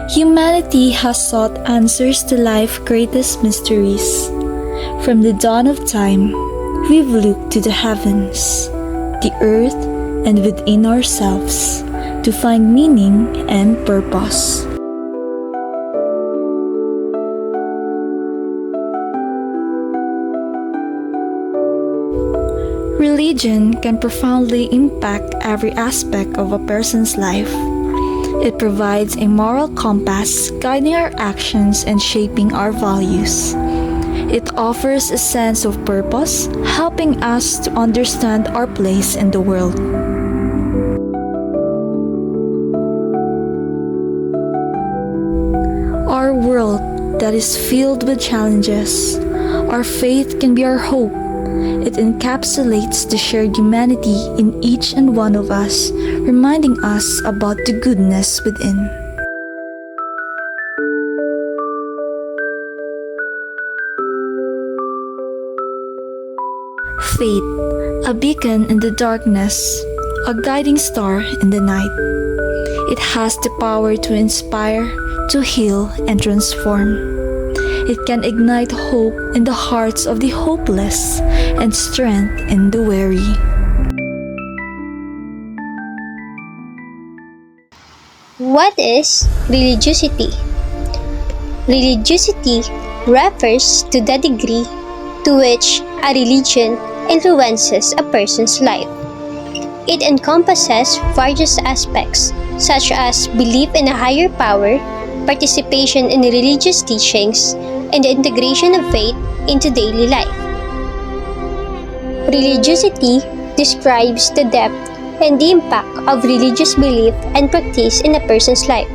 Humanity has sought answers to life's greatest mysteries. From the dawn of time, we've looked to the heavens, the earth, and within ourselves to find meaning and purpose. Religion can profoundly impact every aspect of a person's life. It provides a moral compass guiding our actions and shaping our values. It offers a sense of purpose, helping us to understand our place in the world. Our world that is filled with challenges, our faith can be our hope. It encapsulates the shared humanity in each and one of us, reminding us about the goodness within. Faith, a beacon in the darkness, a guiding star in the night. It has the power to inspire, to heal, and transform. It can ignite hope in the hearts of the hopeless and strength in the weary. What is religiosity? Religiosity refers to the degree to which a religion influences a person's life. It encompasses various aspects such as belief in a higher power, participation in religious teachings, and the integration of faith into daily life. Religiosity describes the depth and the impact of religious belief and practice in a person's life.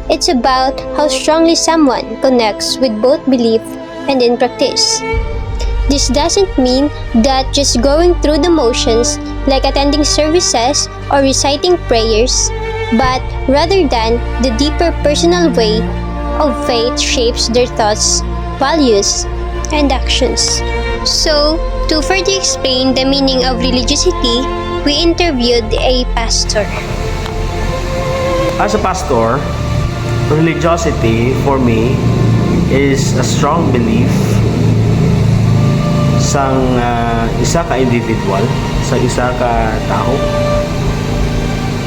It's about how strongly someone connects with both belief and in practice. This doesn't mean that just going through the motions like attending services or reciting prayers, but rather than the deeper personal way of faith shapes their thoughts, values, and actions. So, to further explain the meaning of religiosity, we interviewed a pastor. As a pastor, religiosity for me is a strong belief sa isa ka individual, sa isa ka tao.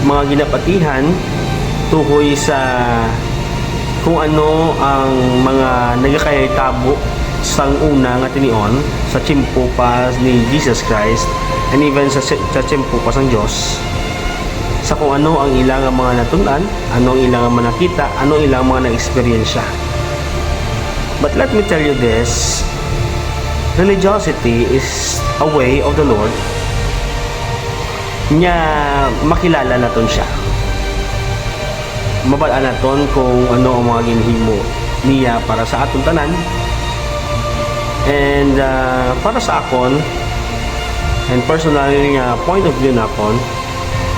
Mga ginapatihan tukoy sa kung ano ang mga nagakahitabo sang una nga tinion sa tiyempo pa ni Jesus Christ and even sa tiyempo pa sang Diyos, sa kung ano ang ilang mga natunan, ano ang ilang mga nakita, ano ang ilang mga na-experiensya. But let me tell you this, religiosity is a way of the Lord nya makilala naton siya. Mabalaan naton kung ano ang mga ginhimo niya para sa aton tanan. And para sa akon, and personally point of view na akon,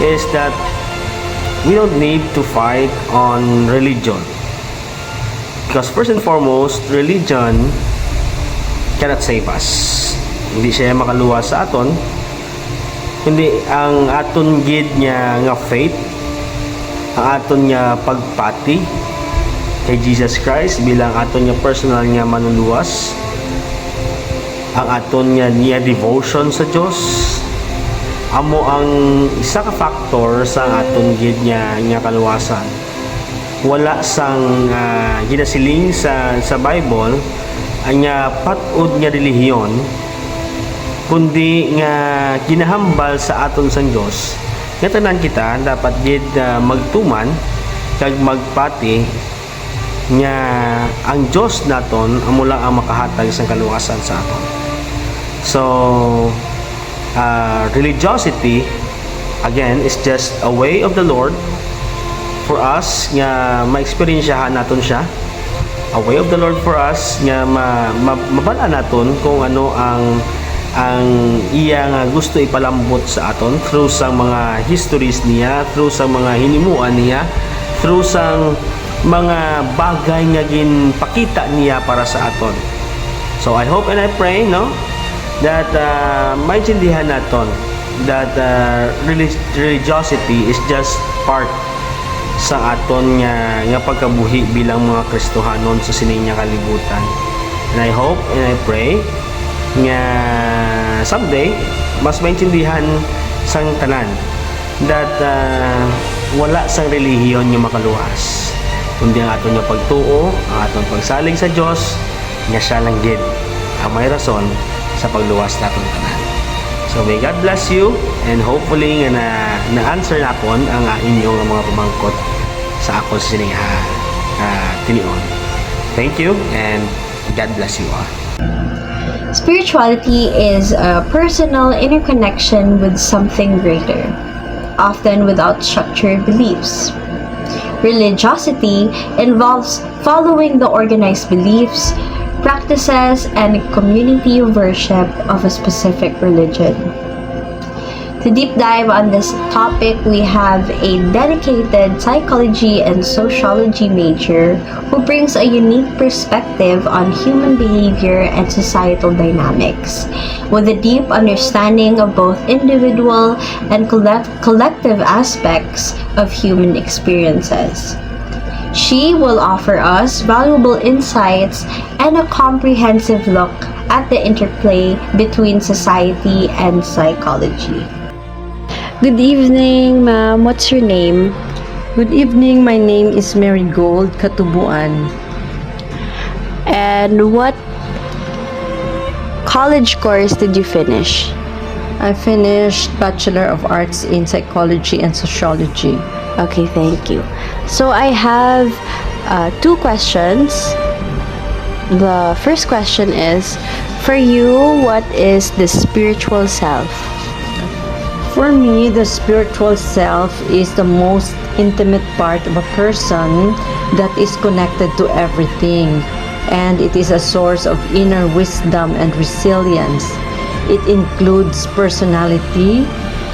is that we don't need to fight on religion. Because first and foremost, religion cannot save us. Hindi siya makaluwas sa aton. Hindi ang aton gid niya nga faith, ang aton niya pagpati kay Jesus Christ bilang aton niya personal niya manuluwas, ang aton niya devotion sa Dios, amo ang isa ka factor sa aton gid niya kaluwasan. Wala sang ginasiling sa Bible ang patud nga relihiyon, kundi nga ginahambal sa aton sang Dios nga tanan kita dapat gid magtuman kag magpati nga ang Dios naton amo lang ang makahatag sang kaluwasan sa aton. So religiosity again is just a way of the Lord for us nga ma-experiensyahan naton siya, a way of the Lord for us nga mabala naton kung ano ang iya nga gusto ipalambot sa aton through sa mga histories niya, through sa mga hinimuan niya, through sa mga bagay nga ginpakita niya para sa aton. So I hope and I pray that maintindihan naton that religiosity is just part sa aton nga pagkabuhi bilang mga Kristohanon sa sining nga kalibutan. And I hope and I pray nga someday mas maintindihan sang tanan that wala sang relihiyon nga makaluwas, kundi ang aton nga pagtuo, ang aton pagsalig sa Dios nga siya lang gid ang may rason sa pagluwas naton tanan. So may God bless you, and hopefully nga na-answer na akon ang inyong mga pamangkot sa akon sa sining tinion. Thank you, and God bless you all. Spirituality is a personal interconnection with something greater, often without structured beliefs. Religiosity involves following the organized beliefs, practices, and community worship of a specific religion. To deep dive on this topic, we have a dedicated psychology and sociology major who brings a unique perspective on human behavior and societal dynamics, with a deep understanding of both individual and collective aspects of human experiences. She will offer us valuable insights and a comprehensive look at the interplay between society and psychology. Good evening, ma'am. What's your name? Good evening, my name is Marigold Katubuan. And what college course did you finish? I finished Bachelor of Arts in Psychology and Sociology. Okay, thank you. So I have 2 questions. The first question is, for you, what is the spiritual self? For me, the spiritual self is the most intimate part of a person that is connected to everything, and it is a source of inner wisdom and resilience. It includes personality,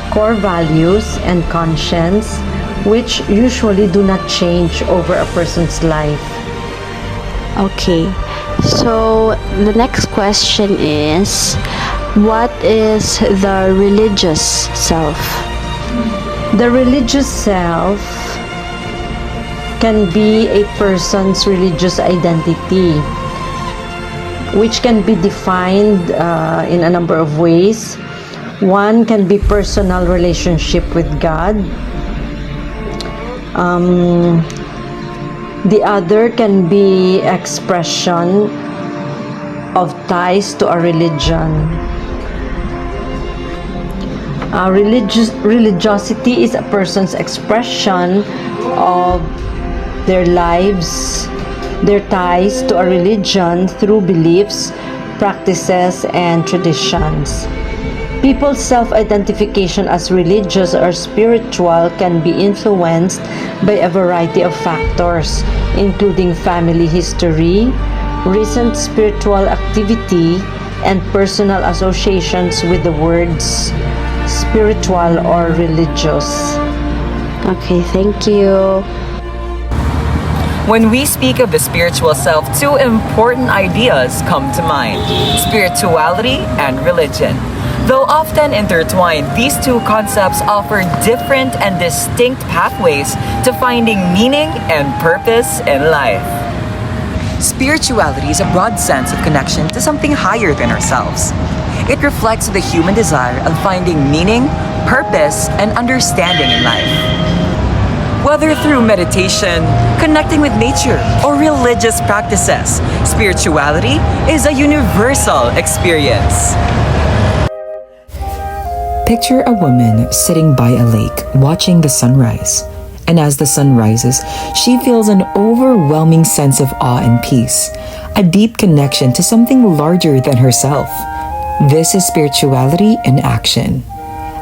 core values, and conscience, which usually do not change over a person's life. Okay, so the next question is, what is the religious self? The religious self can be a person's religious identity, which can be defined in a number of ways. One can be personal relationship with God. The other can be expression of ties to a religion. Religiosity is a person's expression of their lives, their ties to a religion through beliefs, practices, and traditions. People's self-identification as religious or spiritual can be influenced by a variety of factors, including family history, recent spiritual activity, and personal associations with the words spiritual or religious. Okay, thank you. When we speak of the spiritual self, 2 important ideas come to mind: spirituality and religion. Though often intertwined, these 2 concepts offer different and distinct pathways to finding meaning and purpose in life. Spirituality is a broad sense of connection to something higher than ourselves. It reflects the human desire of finding meaning, purpose, and understanding in life. Whether through meditation, connecting with nature, or religious practices, spirituality is a universal experience. Picture a woman sitting by a lake watching the sunrise. And as the sun rises, she feels an overwhelming sense of awe and peace, a deep connection to something larger than herself. This is spirituality in action.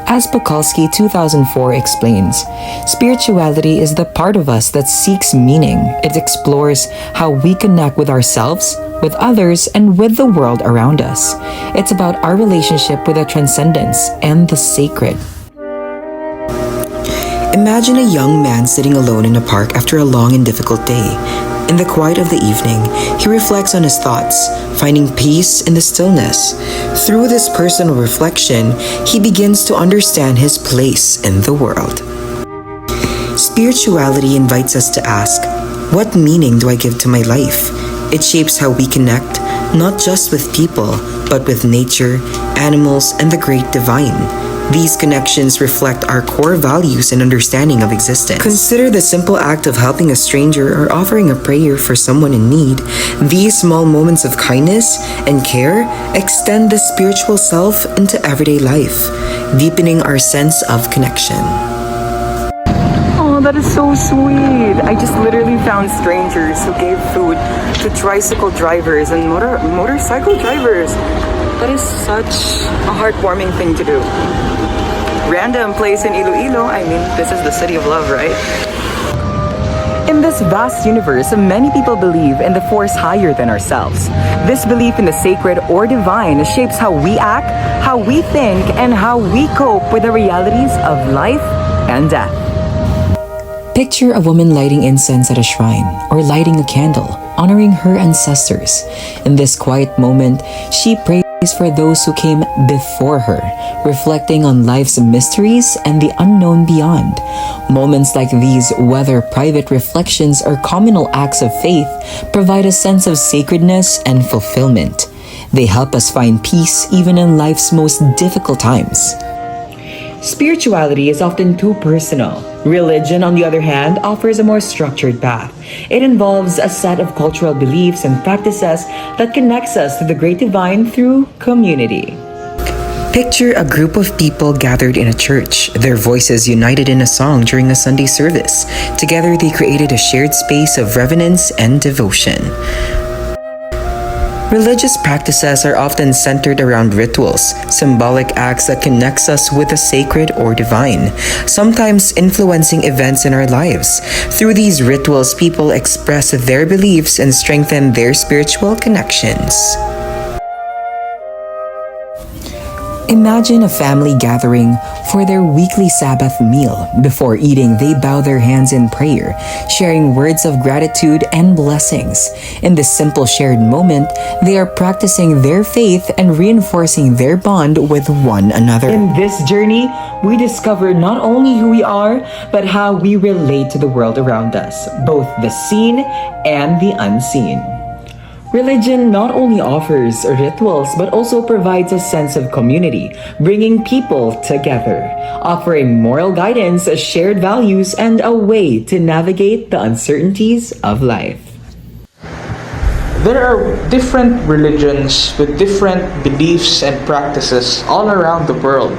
As Bukowski 2004 explains, spirituality is the part of us that seeks meaning. It explores how we connect with ourselves, with others, and with the world around us. It's about our relationship with the transcendence and the sacred. Imagine a young man sitting alone in a park after a long and difficult day. In the quiet of the evening, he reflects on his thoughts, finding peace in the stillness. Through this personal reflection, he begins to understand his place in the world. Spirituality invites us to ask, what meaning do I give to my life? It shapes how we connect, not just with people, but with nature, animals, and the great divine. These connections reflect our core values and understanding of existence. Consider the simple act of helping a stranger or offering a prayer for someone in need. These small moments of kindness and care extend the spiritual self into everyday life, deepening our sense of connection. Oh, that is so sweet. I just literally found strangers who gave food to tricycle drivers and motorcycle drivers. That is such a heartwarming thing to do. Random place in Iloilo. I mean, this is the city of love, right? In this vast universe, many people believe in the force higher than ourselves. This belief in the sacred or divine shapes how we act, how we think, and how we cope with the realities of life and death. Picture a woman lighting incense at a shrine or lighting a candle, honoring her ancestors. In this quiet moment, she prays for those who came before her, reflecting on life's mysteries and the unknown beyond. Moments like these, whether private reflections or communal acts of faith, provide a sense of sacredness and fulfillment. They help us find peace even in life's most difficult times. Spirituality is often too personal. Religion, on the other hand, offers a more structured path. It involves a set of cultural beliefs and practices that connects us to the great divine through community. Picture a group of people gathered in a church, their voices united in a song during a Sunday service. Together, they created a shared space of reverence and devotion. Religious practices are often centered around rituals, symbolic acts that connects us with the sacred or divine, sometimes influencing events in our lives. Through these rituals, people express their beliefs and strengthen their spiritual connections. Imagine a family gathering for their weekly Sabbath meal. Before eating, they bow their hands in prayer, sharing words of gratitude and blessings. In this simple shared moment, they are practicing their faith and reinforcing their bond with one another. In this journey, we discover not only who we are, but how we relate to the world around us, both the seen and the unseen. Religion not only offers rituals but also provides a sense of community, bringing people together, offering moral guidance, shared values, and a way to navigate the uncertainties of life. There are different religions with different beliefs and practices all around the world.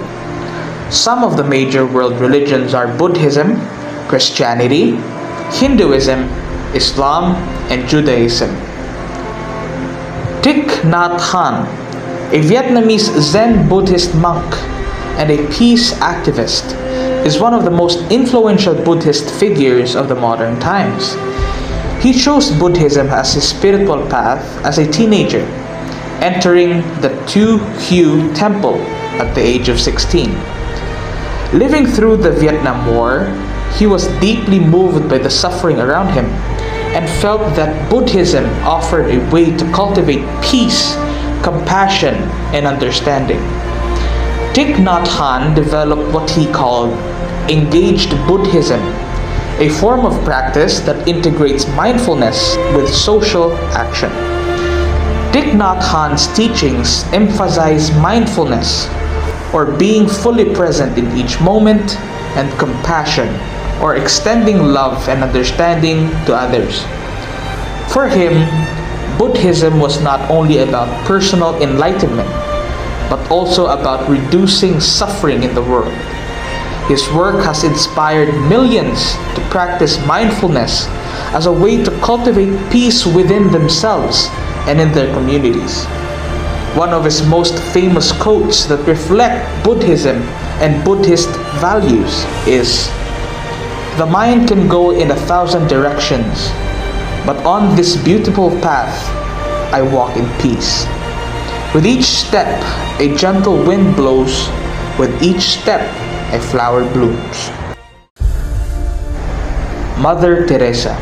Some of the major world religions are Buddhism, Christianity, Hinduism, Islam, and Judaism. Thich Nhat Hanh, a Vietnamese Zen Buddhist monk and a peace activist, is one of the most influential Buddhist figures of the modern times. He chose Buddhism as his spiritual path as a teenager, entering the Tu Hu Temple at the age of 16. Living through the Vietnam War, he was deeply moved by the suffering around him and felt that Buddhism offered a way to cultivate peace, compassion, and understanding. Thich Nhat Hanh developed what he called engaged Buddhism, a form of practice that integrates mindfulness with social action. Thich Nhat Hanh's teachings emphasize mindfulness, or being fully present in each moment, and compassion, or extending love and understanding to others. For him, Buddhism was not only about personal enlightenment, but also about reducing suffering in the world. His work has inspired millions to practice mindfulness as a way to cultivate peace within themselves and in their communities. One of his most famous quotes that reflect Buddhism and Buddhist values is, "The mind can go in 1,000 directions, but on this beautiful path, I walk in peace. With each step, a gentle wind blows. With each step, a flower blooms." Mother Teresa.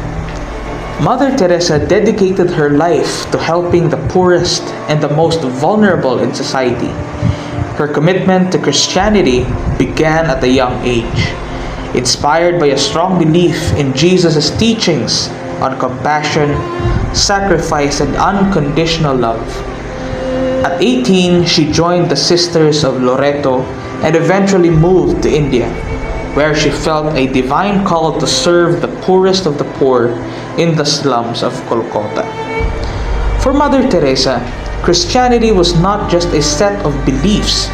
Mother Teresa dedicated her life to helping the poorest and the most vulnerable in society. Her commitment to Christianity began at a young age. inspired by a strong belief in Jesus' teachings on compassion, sacrifice, and unconditional love. At 18, she joined the Sisters of Loreto and eventually moved to India, where she felt a divine call to serve the poorest of the poor in the slums of Kolkata. For Mother Teresa, Christianity was not just a set of beliefs,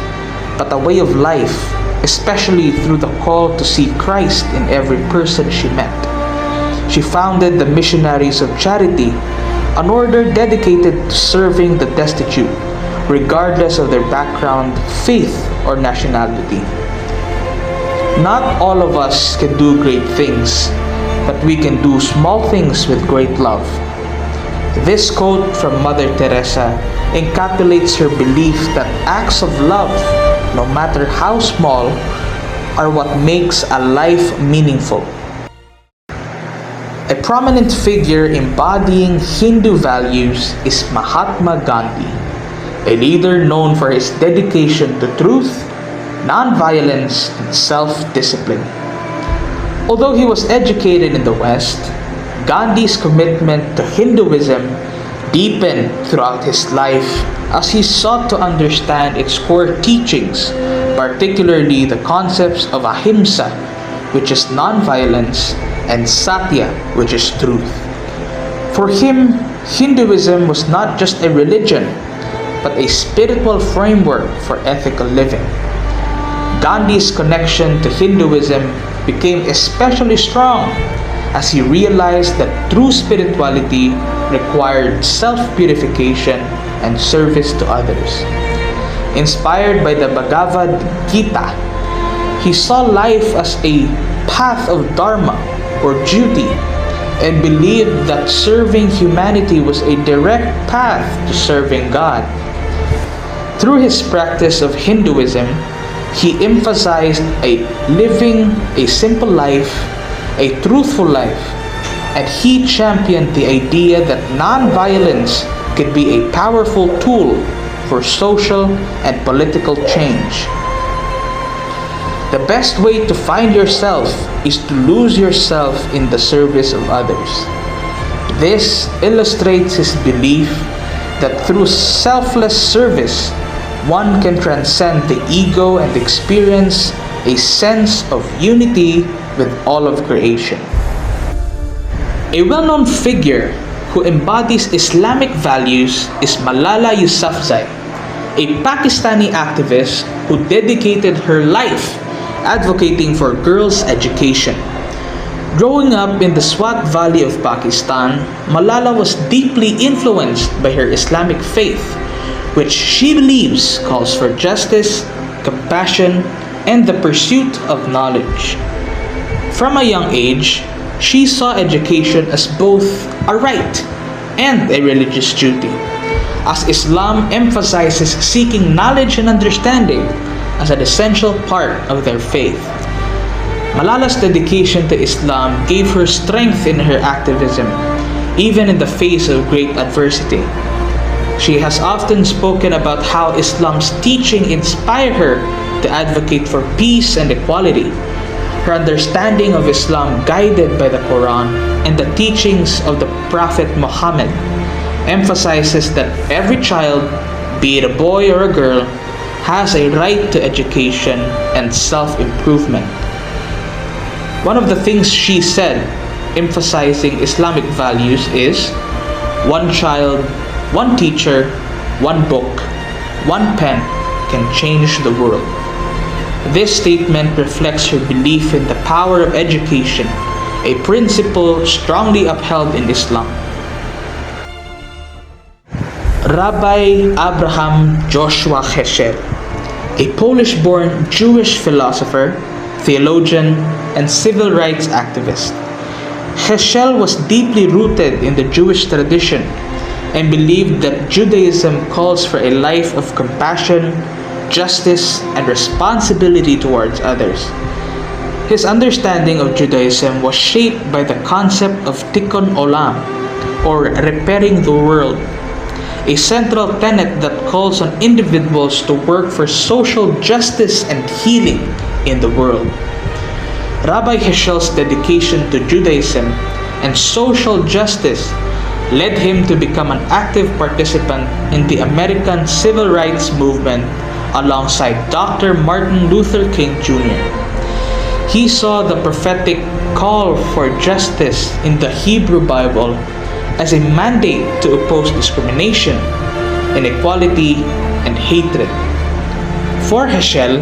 but a way of life, especially through the call to see Christ in every person she met. She founded the Missionaries of Charity, an order dedicated to serving the destitute, regardless of their background, faith, or nationality. Not all of us can do great things, but we can do small things with great love. This quote from Mother Teresa encapsulates her belief that acts of love, no matter how small, are what makes a life meaningful. A prominent figure embodying Hindu values is Mahatma Gandhi, a leader known for his dedication to truth, non-violence, and self-discipline. Although he was educated in the West, Gandhi's commitment to Hinduism deepened throughout his life as he sought to understand its core teachings, particularly the concepts of ahimsa, which is non-violence, and satya, which is truth. For him, Hinduism was not just a religion, but a spiritual framework for ethical living. Gandhi's connection to Hinduism became especially strong as he realized that true spirituality required self-purification and service to others. Inspired by the Bhagavad Gita, he saw life as a path of dharma or duty and believed that serving humanity was a direct path to serving God. Through his practice of Hinduism, he emphasized living a simple life, a truthful life, and he championed the idea that non-violence could be a powerful tool for social and political change. The best way to find yourself is to lose yourself in the service of others. This illustrates his belief that through selfless service, one can transcend the ego and experience a sense of unity with all of creation. A well-known figure who embodies Islamic values is Malala Yousafzai, a Pakistani activist who dedicated her life advocating for girls' education. Growing up in the Swat Valley of Pakistan, Malala was deeply influenced by her Islamic faith, which she believes calls for justice, compassion, and the pursuit of knowledge. From a young age, she saw education as both a right and a religious duty, as Islam emphasizes seeking knowledge and understanding as an essential part of their faith. Malala's dedication to Islam gave her strength in her activism, even in the face of great adversity. She has often spoken about how Islam's teaching inspired her to advocate for peace and equality. Her understanding of Islam, guided by the Quran and the teachings of the Prophet Muhammad, emphasizes that every child, be it a boy or a girl, has a right to education and self-improvement. One of the things she said, emphasizing Islamic values, is one child, one teacher, one book, one pen can change the world. This statement reflects her belief in the power of education, a principle strongly upheld in Islam. Rabbi Abraham Joshua Heschel, a Polish-born Jewish philosopher, theologian, and civil rights activist. Heschel was deeply rooted in the Jewish tradition and believed that Judaism calls for a life of compassion, justice, and responsibility towards others. His understanding of Judaism was shaped by the concept of tikkun olam, or repairing the world, a central tenet that calls on individuals to work for social justice and healing in the world. Rabbi Heschel's dedication to Judaism and social justice led him to become an active participant in the American Civil Rights Movement alongside Dr. Martin Luther King Jr. He saw the prophetic call for justice in the Hebrew Bible as a mandate to oppose discrimination, inequality, and hatred. For Heschel,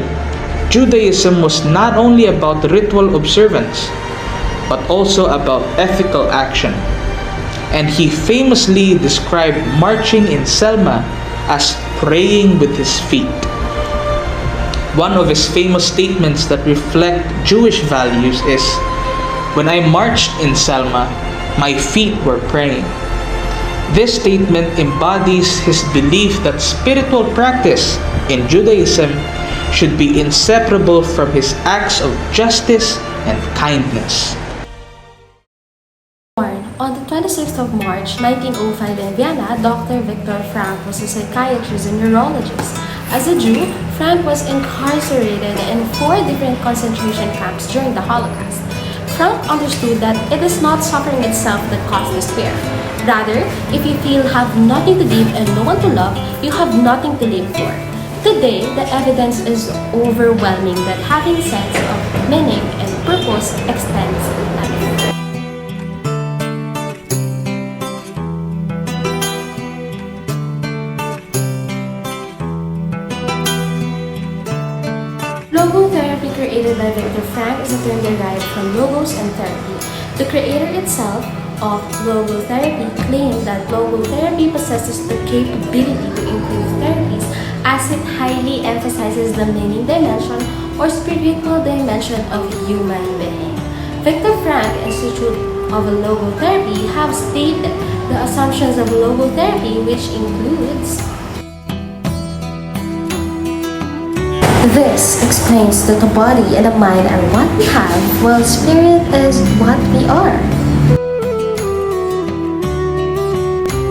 Judaism was not only about ritual observance, but also about ethical action. And he famously described marching in Selma as praying with his feet. One of his famous statements that reflect Jewish values is, "When I marched in Selma, my feet were praying." This statement embodies his belief that spiritual practice in Judaism should be inseparable from his acts of justice and kindness. On the 26th of March 1905 in Vienna, Dr. Viktor Frankl was a psychiatrist and neurologist. As a Jew, Frank was incarcerated in 4 different concentration camps during the Holocaust. Frank understood that it is not suffering itself that causes despair. Rather, if you feel have nothing to give and no one to love, you have nothing to live for. Today, the evidence is overwhelming that having sense of meaning and purpose extends life. Logotherapy created by Viktor Frankl is a term derived from logos and therapy. The creator itself of logotherapy claimed that logotherapy possesses the capability to improve therapies as it highly emphasizes the meaning dimension or spiritual dimension of human being. Viktor Frankl Institute of Logotherapy have stated the assumptions of logotherapy, which includes this explains that the body and the mind are what we have, while spirit is what we are.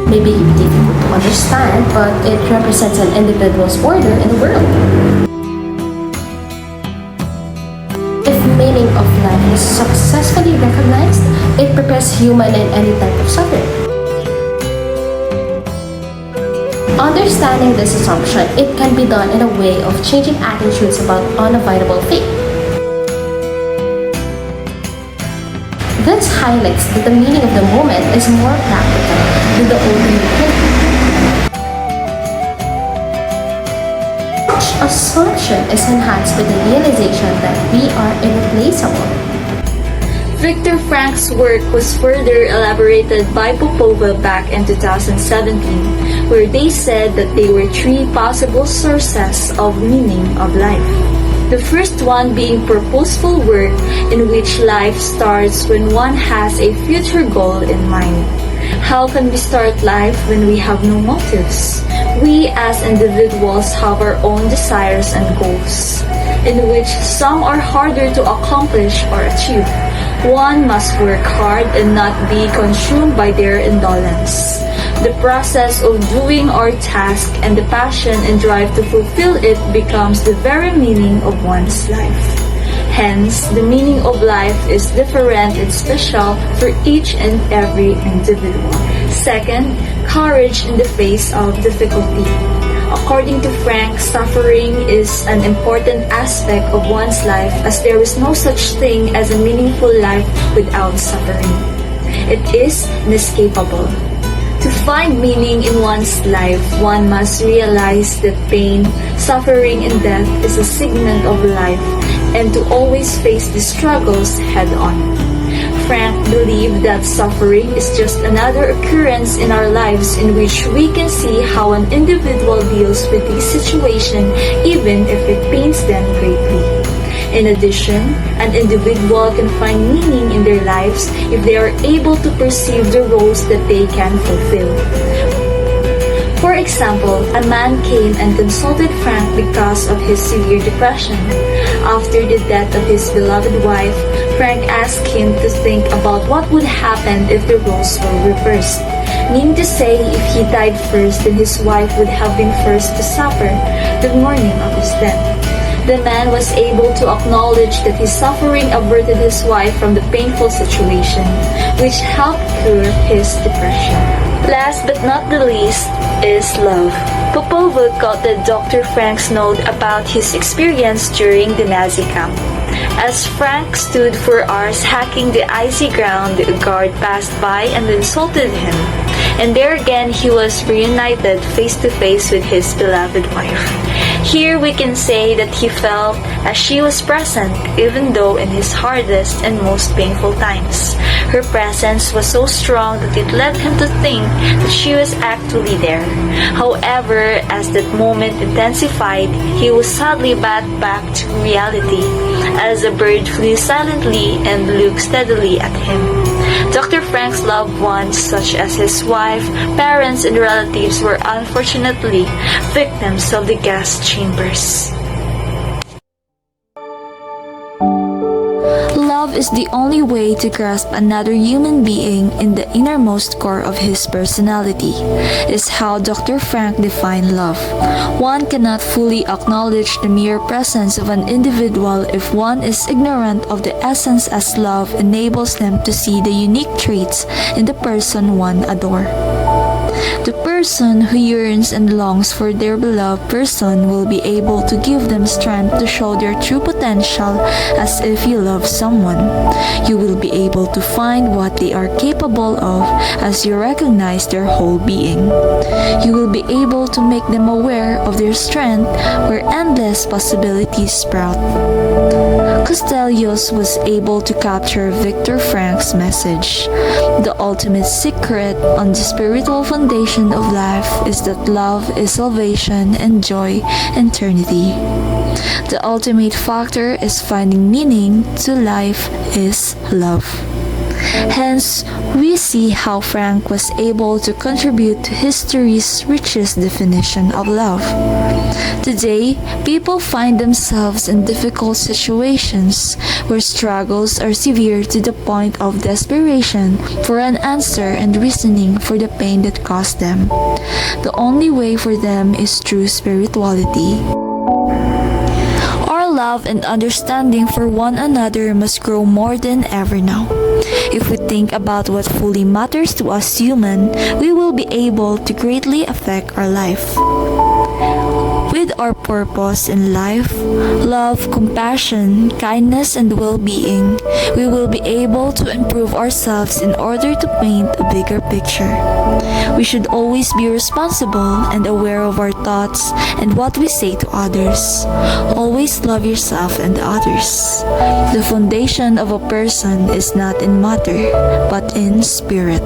May be difficult to understand, but it represents an individual's order in the world. If meaning of life is successfully recognized, it prepares human in any type of suffering. Understanding this assumption, it can be done in a way of changing attitudes about unavoidable fate. This highlights that the meaning of the moment is more practical than the ultimate meaning. Such assumption is enhanced by the realization that we are irreplaceable. Viktor Frankl's work was further elaborated by Popova back in 2017, where they said that there were 3 possible sources of meaning of life. The first one being purposeful work, in which life starts when one has a future goal in mind. How can we start life when we have no motives? We as individuals have our own desires and goals, in which some are harder to accomplish or achieve. One must work hard and not be consumed by their indolence. The process of doing our task and the passion and drive to fulfill it becomes the very meaning of one's life. Hence, the meaning of life is different and special for each and every individual. Second, courage in the face of difficulty. According to Frank, suffering is an important aspect of one's life, as there is no such thing as a meaningful life without suffering. It is inescapable. To find meaning in one's life, one must realize that pain, suffering, and death is a segment of life, and to always face the struggles head-on. Frank believed that suffering is just another occurrence in our lives in which we can see how an individual deals with the situation, even if it pains them greatly. In addition, an individual can find meaning in their lives if they are able to perceive the roles that they can fulfill. For example, a man came and consulted Frank because of his severe depression. After the death of his beloved wife, Frank asked him to think about what would happen if the roles were reversed. Meaning to say, if he died first, then his wife would have been first to suffer the mourning of his death. The man was able to acknowledge that his suffering averted his wife from the painful situation, which helped cure his depression. Last but not the least is love. Popova quoted Dr. Frank's note about his experience during the Nazi camp. As Frank stood for hours hacking the icy ground, a guard passed by and insulted him. And there again he was reunited face to face with his beloved wife. Here we can say that he felt as she was present, even though in his hardest and most painful times. Her presence was so strong that it led him to think that she was actually there. However, as that moment intensified, he was sadly brought back to reality, as a bird flew silently and looked steadily at him. Dr. Frank's loved ones, such as his wife, parents, and relatives, were unfortunately victims of the gas chambers. Love is the only way to grasp another human being in the innermost core of his personality, is how Dr. Frank defined love. One cannot fully acknowledge the mere presence of an individual if one is ignorant of the essence, as love enables them to see the unique traits in the person one adore. The person who yearns and longs for their beloved person will be able to give them strength to show their true potential, as if you love someone. You will be able to find what they are capable of as you recognize their whole being. You will be able to make them aware of their strength where endless possibilities sprout. Castellius was able to capture Viktor Frank's message. The ultimate secret on the spiritual foundation of life is that love is salvation and joy and eternity. The ultimate factor is finding meaning to life is love. Hence, we see how Frank was able to contribute to history's richest definition of love. Today, people find themselves in difficult situations where struggles are severe to the point of desperation for an answer and reasoning for the pain that caused them. The only way for them is through spirituality. Our love and understanding for one another must grow more than ever now. If we think about what fully matters to us human, we will be able to greatly affect our life. With our purpose in life, love, compassion, kindness, and well-being, we will be able to improve ourselves in order to paint a bigger picture. We should always be responsible and aware of our thoughts and what we say to others. Always love yourself and others. The foundation of a person is not in matter, but in spirit.